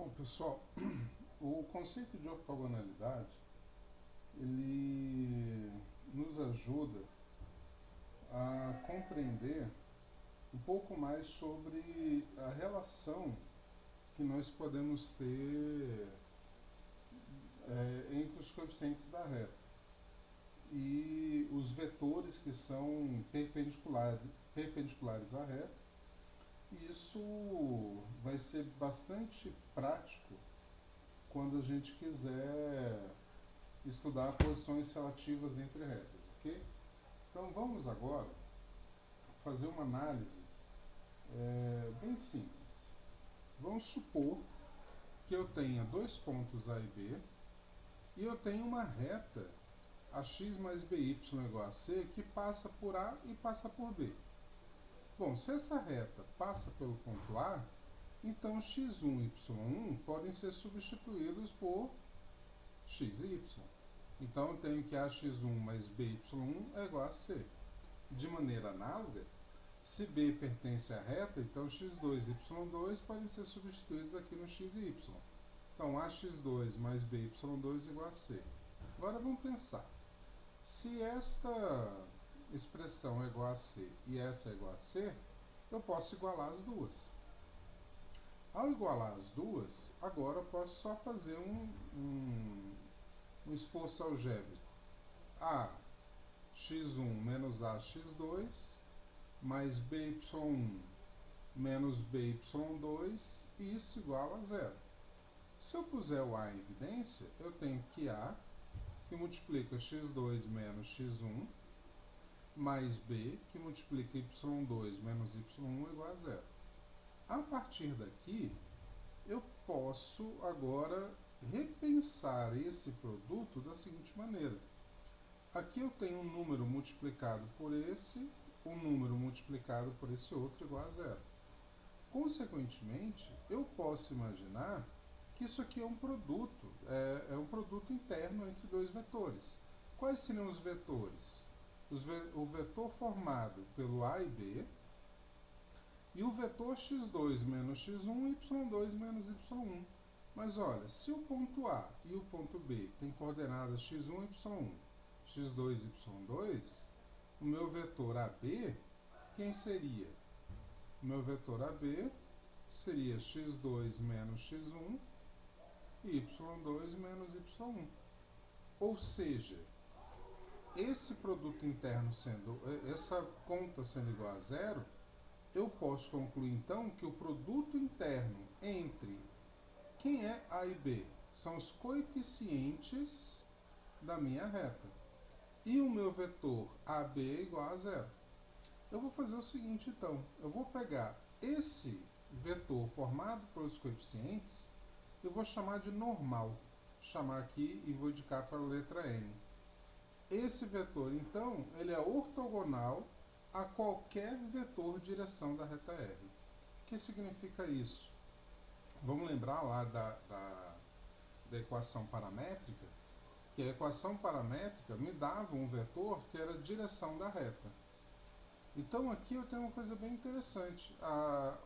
Bom, pessoal, o conceito de ortogonalidade, ele nos ajuda a compreender um pouco mais sobre a relação que nós podemos ter entre os coeficientes da reta e os vetores que são perpendiculares à reta. E isso vai ser bastante prático quando a gente quiser estudar posições relativas entre retas, ok? Então vamos agora fazer uma análise bem simples. Vamos supor que eu tenha dois pontos A e B e eu tenho uma reta AX mais BY igual a C que passa por A e passa por B. Bom, se essa reta passa pelo ponto A, então x1 e y1 podem ser substituídos por x e y. Então eu tenho que ax1 mais by1 é igual a c. De maneira análoga, se b pertence à reta, então x2 e y2 podem ser substituídos aqui no x e y. Então ax2 mais by2 é igual a c. Agora vamos pensar. Se esta expressão é igual a c e essa é igual a c, eu posso igualar as duas. Ao igualar as duas, agora eu posso só fazer um esforço algébrico. A x1 menos ax2 mais by1 menos by2, e isso igual a zero. Se eu puser o A em evidência, eu tenho que A, que multiplica x2 menos x1, mais B, que multiplica y2 menos y1 igual a zero. A partir daqui, eu posso agora repensar esse produto da seguinte maneira. Aqui eu tenho um número multiplicado por esse, um número multiplicado por esse outro igual a zero. Consequentemente, eu posso imaginar que isso aqui é um produto, é um produto interno entre dois vetores. Quais seriam os vetores? O vetor formado pelo A e B, e o vetor x2 menos x1 e y2 menos y1. Mas olha, se o ponto A e o ponto B têm coordenadas x1 e y1, x2 e y2, o meu vetor AB, quem seria? O meu vetor AB seria x2 menos x1 e y2 menos y1. Ou seja, esse produto interno essa conta sendo igual a zero, eu posso concluir então que o produto interno entre quem é A e B são os coeficientes da minha reta. E o meu vetor AB é igual a zero. Eu vou fazer o seguinte então, eu vou pegar esse vetor formado pelos coeficientes, eu vou chamar de normal. Chamar aqui e vou indicar para a letra N. Esse vetor então, ele é ortogonal a qualquer vetor direção da reta R. O que significa isso? Vamos lembrar lá da equação paramétrica, que a equação paramétrica me dava um vetor que era a direção da reta. Então aqui eu tenho uma coisa bem interessante. A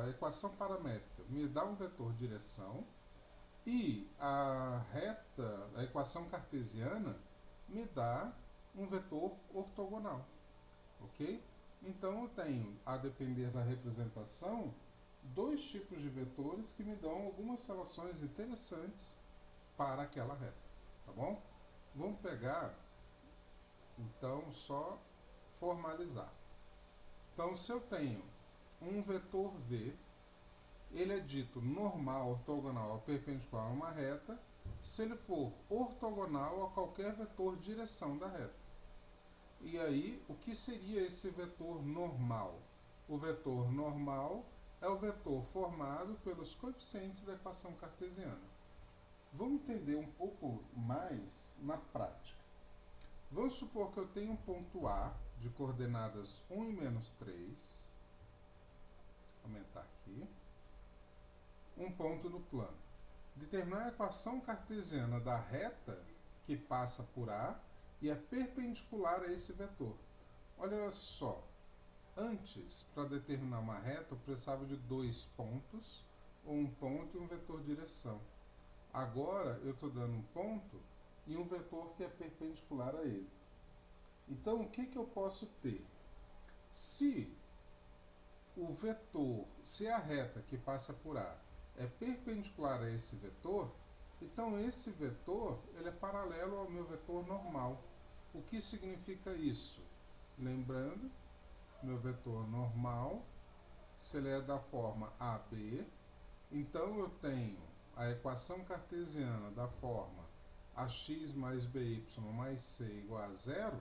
equação paramétrica me dá um vetor direção e a equação cartesiana me dá um vetor ortogonal. Ok? Então eu tenho, a depender da representação, dois tipos de vetores que me dão algumas relações interessantes para aquela reta. Tá bom? Vamos pegar, então, só formalizar. Então, se eu tenho um vetor V, ele é dito normal, ortogonal ou perpendicular a uma reta, se ele for ortogonal a qualquer vetor direção da reta. E aí, o que seria esse vetor normal? O vetor normal é o vetor formado pelos coeficientes da equação cartesiana. Vamos entender um pouco mais na prática. Vamos supor que eu tenho um ponto A de coordenadas 1 e menos 3. Vou aumentar aqui. Um ponto no plano. Determinar a equação cartesiana da reta que passa por A e é perpendicular a esse vetor. Olha só, antes, para determinar uma reta, eu precisava de dois pontos ou um ponto e um vetor direção. Agora eu estou dando um ponto e um vetor que é perpendicular a ele. Então o que eu posso ter? Se se a reta que passa por A é perpendicular a esse vetor, então esse vetor ele é paralelo ao meu vetor normal. O que significa isso? Lembrando, meu vetor normal, se ele é da forma AB, então eu tenho a equação cartesiana da forma ax mais by mais c igual a zero,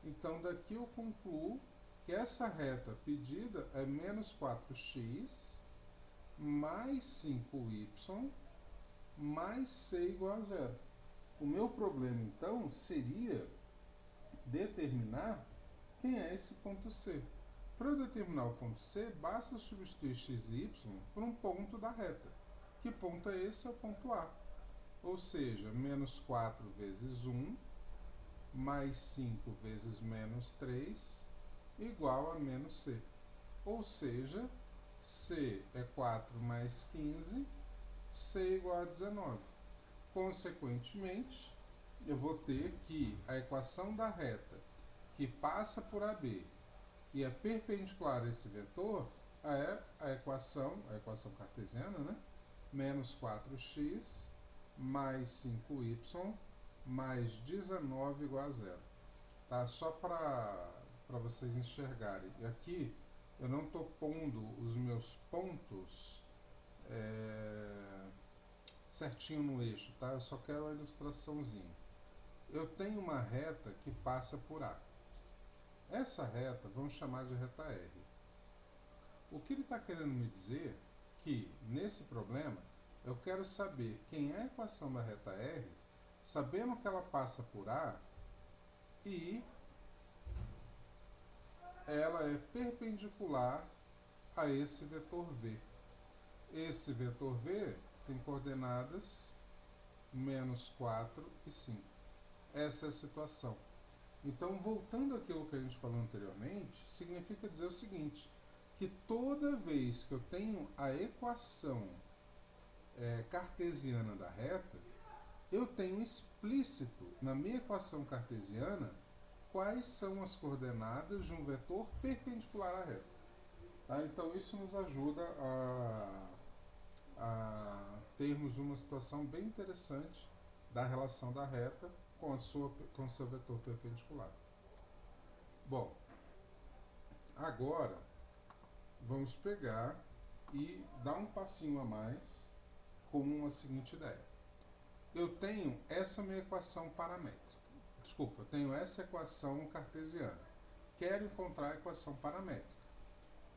então daqui eu concluo que essa reta pedida é menos 4x mais 5y mais c igual a zero. O meu problema então seria determinar quem é esse ponto C. Para eu determinar o ponto C, basta substituir x e y por um ponto da reta. Que ponto é esse? É o ponto A. Ou seja, menos 4 vezes 1 mais 5 vezes menos 3 igual a menos C. Ou seja, C é 4 mais 15, C igual a 19. Consequentemente, eu vou ter que a equação da reta que passa por AB e é perpendicular a esse vetor é a equação cartesiana, né? Menos 4x mais 5y mais 19 igual a zero. Tá? Só para vocês enxergarem. E aqui eu não estou pondo os meus pontos certinho no eixo, tá? Eu só quero uma ilustraçãozinha. Eu tenho uma reta que passa por A. Essa reta vamos chamar de reta R. O que ele está querendo me dizer é que, nesse problema, eu quero saber quem é a equação da reta R, sabendo que ela passa por A e ela é perpendicular a esse vetor V. Esse vetor V tem coordenadas menos 4 e 5. Essa é a situação. Então, voltando àquilo que a gente falou anteriormente, significa dizer o seguinte, que toda vez que eu tenho a equação cartesiana da reta, eu tenho explícito na minha equação cartesiana quais são as coordenadas de um vetor perpendicular à reta. Tá? Então isso nos ajuda a termos uma situação bem interessante da relação da reta com o seu vetor perpendicular. Bom, agora vamos pegar e dar um passinho a mais com a seguinte ideia. Eu tenho essa minha equação paramétrica. Desculpa, eu tenho essa equação cartesiana. Quero encontrar a equação paramétrica.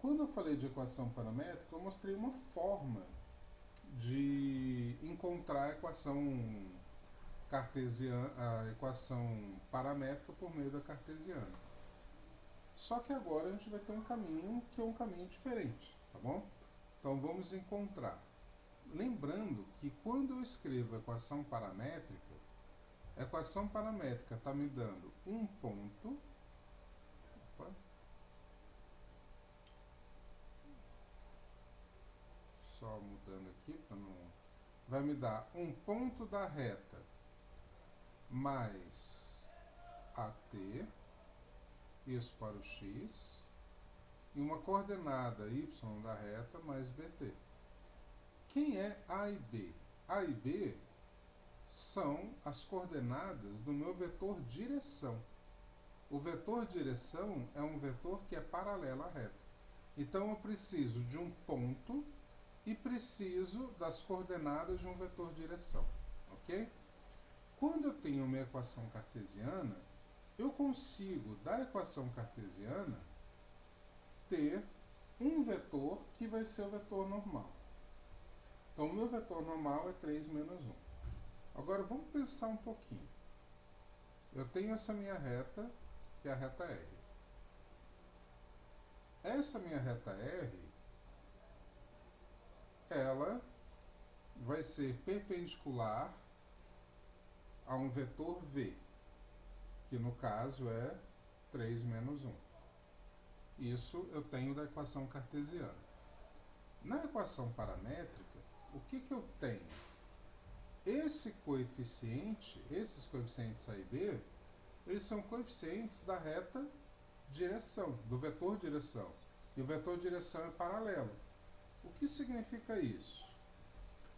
Quando eu falei de equação paramétrica, eu mostrei uma forma de encontrar a equação cartesiana, a equação paramétrica por meio da cartesiana. Só que agora a gente vai ter um caminho que é um caminho diferente, tá bom? Então vamos encontrar. Lembrando que quando eu escrevo a equação paramétrica está me dando um ponto. Opa, só mudando aqui para não. Vai me dar um ponto da reta mais AT, isso para o x, e uma coordenada y da reta mais BT. Quem é A e B? A e B são as coordenadas do meu vetor direção. O vetor direção é um vetor que é paralelo à reta. Então eu preciso de um ponto e preciso das coordenadas de um vetor direção, ok? Quando eu tenho uma equação cartesiana, eu consigo, da equação cartesiana, ter um vetor que vai ser o vetor normal. Então, o meu vetor normal é 3 menos 1. Agora, vamos pensar um pouquinho. Eu tenho essa minha reta, que é a reta R. Essa minha reta R, ela vai ser perpendicular a um vetor V, que no caso é 3 menos 1. Isso eu tenho da equação cartesiana. Na equação paramétrica, o que eu tenho? Esses coeficientes A e B, eles são coeficientes da reta direção, do vetor direção. E o vetor direção é paralelo. O que significa isso?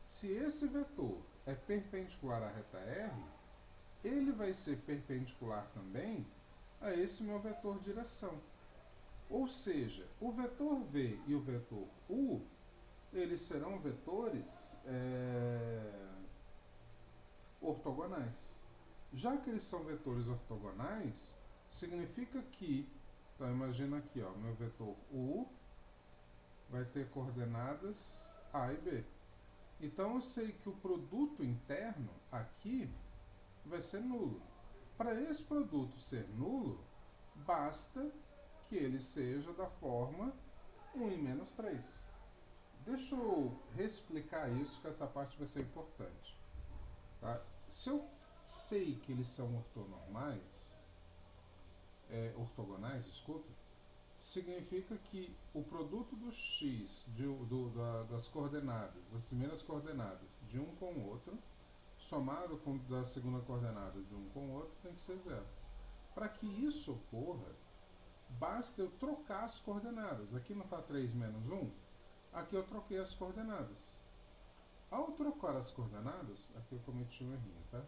Se esse vetor é perpendicular à reta R, ele vai ser perpendicular também a esse meu vetor direção. Ou seja, o vetor V e o vetor U, eles serão vetores ortogonais. Já que eles são vetores ortogonais, significa que, então imagina aqui, ó, meu vetor U vai ter coordenadas A e B. Então eu sei que o produto interno aqui vai ser nulo. Para esse produto ser nulo, basta que ele seja da forma 1 em menos 3. Deixa eu reexplicar isso, que essa parte vai ser importante. Tá? Se eu sei que eles são ortogonais, desculpe, significa que o produto do x, das coordenadas, das primeiras coordenadas de um com o outro, somado com da segunda coordenada de um com o outro, tem que ser zero. Para que isso ocorra, basta eu trocar as coordenadas. Aqui não está 3 menos 1? Aqui eu troquei as coordenadas. Ao trocar as coordenadas, aqui eu cometi um errinho, tá?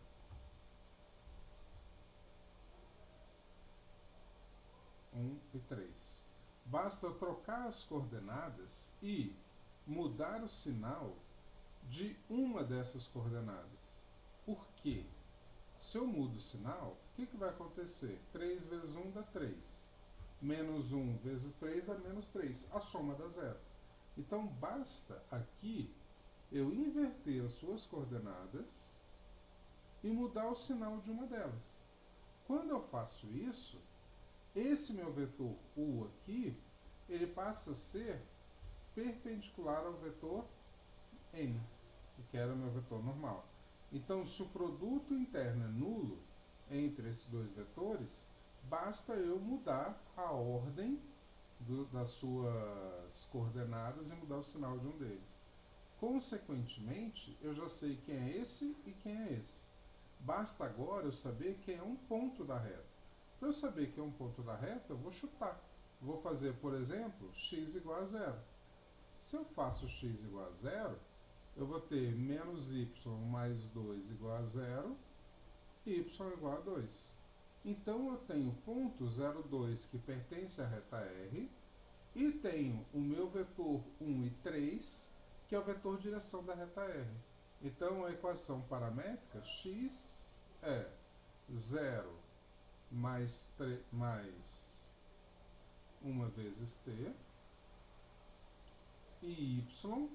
1 e 3. Basta eu trocar as coordenadas e mudar o sinal de uma dessas coordenadas. Por quê? Se eu mudo o sinal, o que vai acontecer? 3 vezes 1 dá 3. Menos 1 vezes 3 dá menos 3. A soma dá zero. Então basta aqui eu inverter as suas coordenadas e mudar o sinal de uma delas. Quando eu faço isso, esse meu vetor U aqui, ele passa a ser perpendicular ao vetor N, que era o meu vetor normal. Então, se o produto interno é nulo entre esses dois vetores, basta eu mudar a ordem das suas coordenadas e mudar o sinal de um deles. Consequentemente, eu já sei quem é esse e quem é esse. Basta agora eu saber quem é um ponto da reta. Para eu saber quem é um ponto da reta, eu vou chutar. Vou fazer, por exemplo, x igual a zero. Se eu faço x igual a zero, eu vou ter menos y mais 2 igual a zero e y igual a 2. Então eu tenho ponto 0,2 que pertence à reta R e tenho o meu vetor 1 e 3, que é o vetor direção da reta R. Então a equação paramétrica x é 0 mais 1 vezes t e y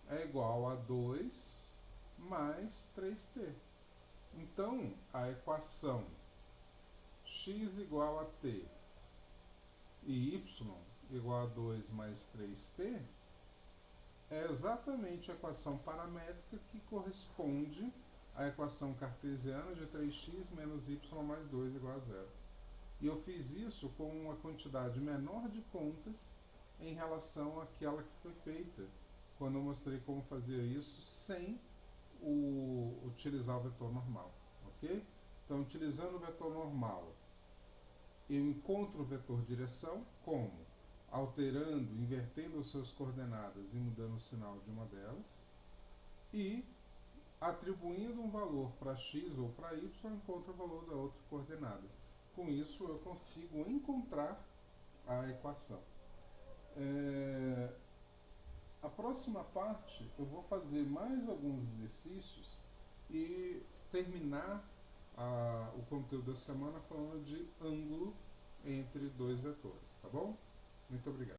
é igual a 2 mais 3t. Então, a equação x igual a t e y igual a 2 mais 3t é exatamente a equação paramétrica que corresponde à equação cartesiana de 3x menos y mais 2 igual a zero. E eu fiz isso com uma quantidade menor de contas em relação àquela que foi feita quando eu mostrei como fazer isso sem utilizar o vetor normal, ok? Então, utilizando o vetor normal, eu encontro o vetor direção como? Alterando, invertendo as suas coordenadas e mudando o sinal de uma delas, e atribuindo um valor para x ou para y, eu encontro o valor da outra coordenada. Com isso, eu consigo encontrar a equação. A próxima parte, eu vou fazer mais alguns exercícios e terminar o conteúdo da semana falando de ângulo entre dois vetores, tá bom? Muito obrigado.